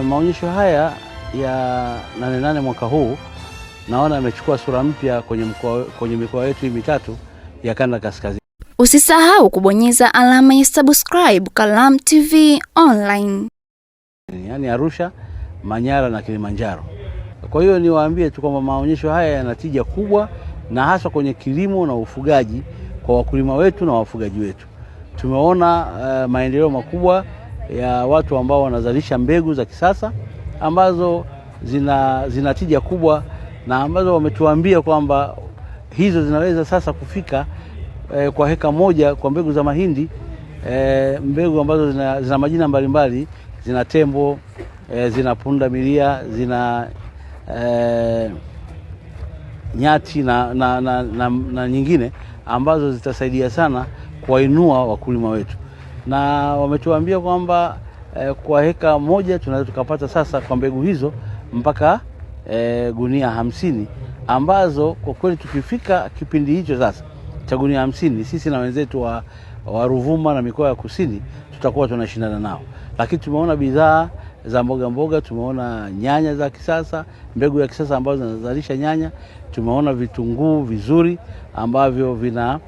Maonyesho haya ya 88 mwaka huu naona yamechukua sura mpya kwenye mikoa yetu mitatu ya kanda kaskazini. Usisahau kubonyeza alama ya subscribe Kalamu TV Online. Yaani Arusha, Manyara na Kilimanjaro. Kwa hiyo niwaambie tu kwamba maonyesho haya yana tija kubwa na hasa kwenye kilimo na ufugaji kwa wakulima wetu na wafugaji wetu. Tumeona maendeleo makubwa ya watu ambao wanazalisha mbegu za kisasa ambazo zina tija kubwa na ambazo wametuambia kwamba hizo zinaweza sasa kufika kwa heka moja kwa mbegu za mahindi, mbegu ambazo zina majina mbalimbali, zina tembo, zina punda milia, zina nyati na nyingine ambazo zitasaidia sana kuwainua wakulima wetu. Na wametuambia kwamba kwa heka moja tunaweza tukapata sasa kwa mbegu hizo mpaka gunia 50, ambazo kwa kweli tukifika kipindi hicho sasa cha gunia 50, sisi na wenzetu wa Ruvuma na mikoa ya kusini tutakuwa tunashindana nao. Lakini tumeona bidhaa za mboga, tumeona nyanya za kisasa, mbegu ya kisasa ambazo zinazalisha nyanya, tumeona vitunguu vizuri ambavyo vina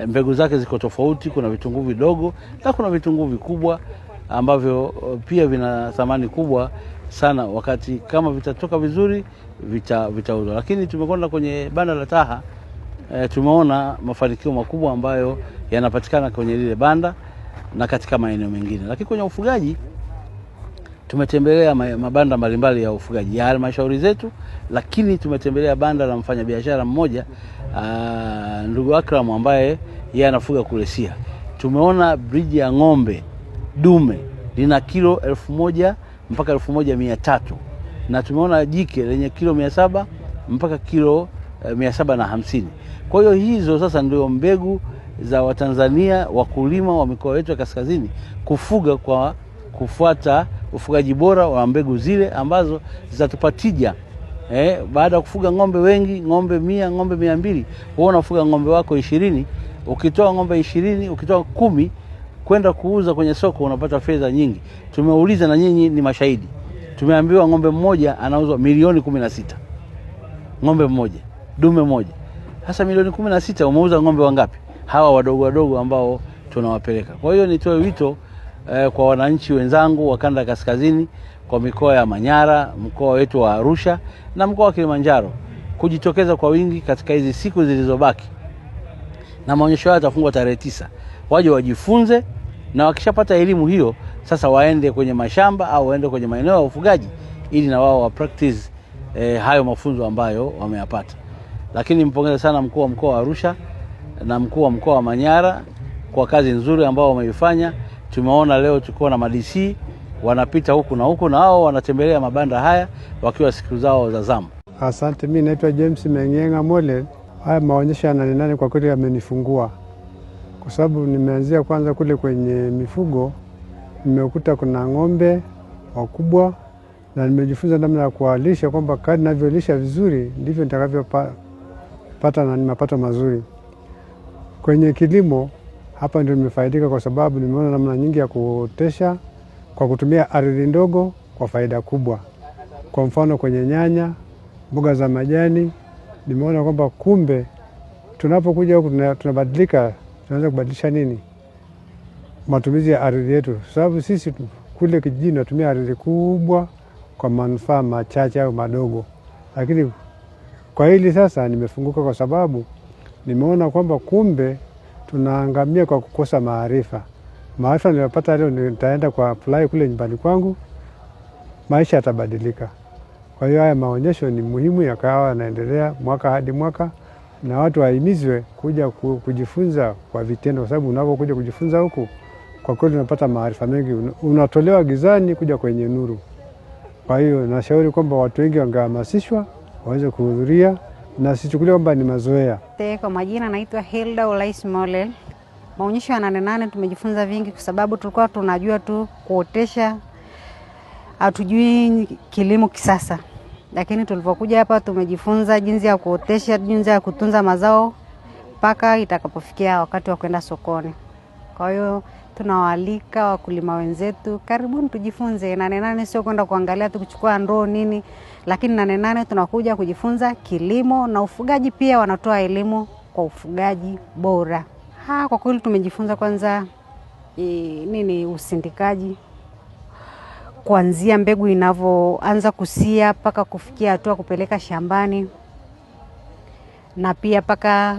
mbegu zake ziko tofauti. Kuna vitunguu vidogo na kuna vitunguu vikubwa ambavyo pia vina thamani kubwa sana, wakati kama vitatoka vizuri vitauzwa. Lakini tumekwenda kwenye banda la Taha, tumeona mafanikio makubwa ambayo yanapatikana kwenye lile banda na katika maeneo mengine. Lakini kwenye ufugaji tumetembelea mabanda mbalimbali ya ufugaji ya halmashauri zetu, lakini tumetembelea banda la mfanyabiashara mmoja ndugu Akram ambaye yeye anafuga kule Sia. Tumeona bridge ya ng'ombe dume lina kilo 1000 mpaka 1300, na tumeona jike lenye kilo 700 mpaka kilo 750. Kwa hiyo hizo sasa ndio mbegu za Watanzania wakulima wa mikoa yetu ya kaskazini kufuga kwa kufuata ufugaji bora wa mbegu zile ambazo zitatupatija. Baada ya kufuga ng'ombe wengi, ng'ombe 100, ng'ombe 200, wewe unafuga ng'ombe wako 20, ukitoa ng'ombe 20, ukitoa 10 kwenda kuuza kwenye soko unapata fedha nyingi. Tumeuliza na nyinyi ni mashahidi. Tumeambiwa ng'ombe mmoja anauzwa milioni 16. Ng'ombe mmoja, dume moja. Sasa milioni 16 umeuza ng'ombe wangapi? Hawa wadogo ambao tunawapeleka. Kwa hiyo nitoe wito kwa wananchi wenzangu wa kanda kaskazini, kwa mikoa ya Manyara, mkoa wetu wa Arusha na mkoa wa Kilimanjaro kujitokeza kwa wingi katika hizi siku zilizobaki. Na maonyesho haya yatafungwa tarehe 9. Waje wajifunze, na wakishapata elimu hiyo sasa waende kwenye mashamba au waende kwenye maeneo ya ufugaji ili na wao wa practice hayo mafunzo ambayo wameyapata. Lakini mpongeza sana mkuu wa mkoa wa Arusha na mkuu wa mkoa wa Manyara kwa kazi nzuri ambao wameifanya. Tumeona leo tuko na madisi wanapita huku na huku, na hao wanatembelea mabanda haya wakiwa siku zao za zamu. Asante, mimi naitwa James Mengenga Mole. Haya maonyesho ya 88 kwa kweli yamenifungua, kwa sababu nimeanzia kwanza kule kwenye mifugo, nimekuta kuna ng'ombe wakubwa na nimejifunza namna ya kuwalisha, kwamba kadri ninavyolisha vizuri ndivyo nitakavyopata na mapato mazuri. Kwenye kilimo hapa ndio nimefaidika, kwa sababu nimeona namna nyingi ya kuotesha kwa kutumia ardhi ndogo kwa faida kubwa. Kwa mfano kwenye nyanya, mboga za majani, nimeona kwamba kumbe tunapokuja huku tunabadilika, tunaweza kubadilisha nini? Matumizi ya ardhi yetu. Sababu sisi kule kijijini tunatumia ardhi kubwa kwa manufaa machache au madogo. Lakini kwa hili sasa nimefunguka, kwa sababu nimeona kwamba kumbe tunaangamia kwa kukosa maarifa. Maarifa niliyopata leo nitaenda kwa apply kule nyumbani kwangu, maisha yatabadilika. Kwa hiyo haya maonyesho ni muhimu, yakawa yanaendelea mwaka hadi mwaka, na watu wahimizwe kuja kujifunza kwa vitendo, kwa sababu unapokuja kujifunza huku kwa kweli unapata maarifa mengi, unatolewa gizani kuja kwenye nuru. Kwa hiyo nashauri kwamba watu wengi wangehamasishwa waweze kuhudhuria na sichukulie kwamba ni mazoea. Kwa majina naitwa Hilda Olais Molel. Maonyesho ya 88 tumejifunza vingi, kwa sababu tulikuwa tunajua tu kuotesha, hatujui kilimo kisasa. Lakini tulipokuja hapa tumejifunza jinsi ya kuotesha, jinsi ya kutunza mazao mpaka itakapofikia wakati wa kwenda sokoni. Kwa hiyo tunawaalika wakulima wenzetu, karibuni tujifunze. Nane Nane sio kwenda kuangalia tu kuchukua ndoo nini, lakini Nane Nane tunakuja kujifunza kilimo na ufugaji pia, wanatoa elimu kwa ufugaji bora. Kwa kweli tumejifunza kwanza usindikaji, kuanzia mbegu inavyoanza kusia mpaka kufikia hatua kupeleka shambani, na pia mpaka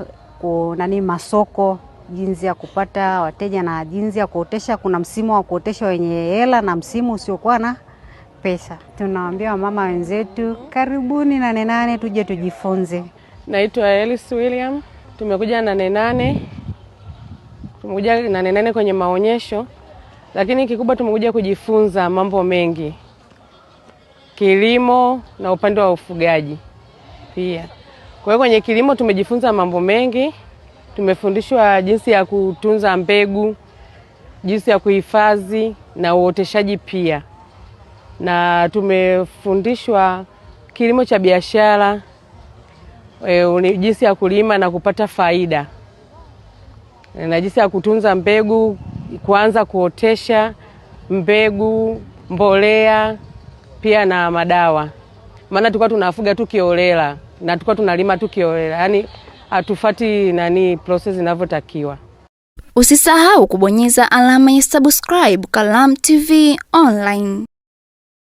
masoko, jinsi ya kupata wateja na jinsi ya kuotesha. Kuna msimu wa kuotesha wenye hela na msimu usiokuwa na pesa. Tunawaambia wamama wenzetu, karibuni Nane Nane tuje tujifunze. Naitwa Elis William. Tumekuja Nane Nane. Tumekuja Nane Nane kwenye maonyesho, lakini kikubwa tumekuja kujifunza mambo mengi. Kilimo na upande wa ufugaji pia. Kwa hiyo kwenye kilimo tumejifunza mambo mengi. Tumefundishwa jinsi ya kutunza mbegu, jinsi ya kuhifadhi na uoteshaji pia. Na tumefundishwa kilimo cha biashara, jinsi ya kulima na kupata faida. Na jinsi ya kutunza mbegu, kuanza kuotesha mbegu, mbolea pia na madawa. Maana tulikuwa tunafuga tu kiolela na tulikuwa tunalima tu kiolela. Yaani hatufuati process inavyotakiwa. Usisahau kubonyeza alama ya subscribe Kalamu TV Online.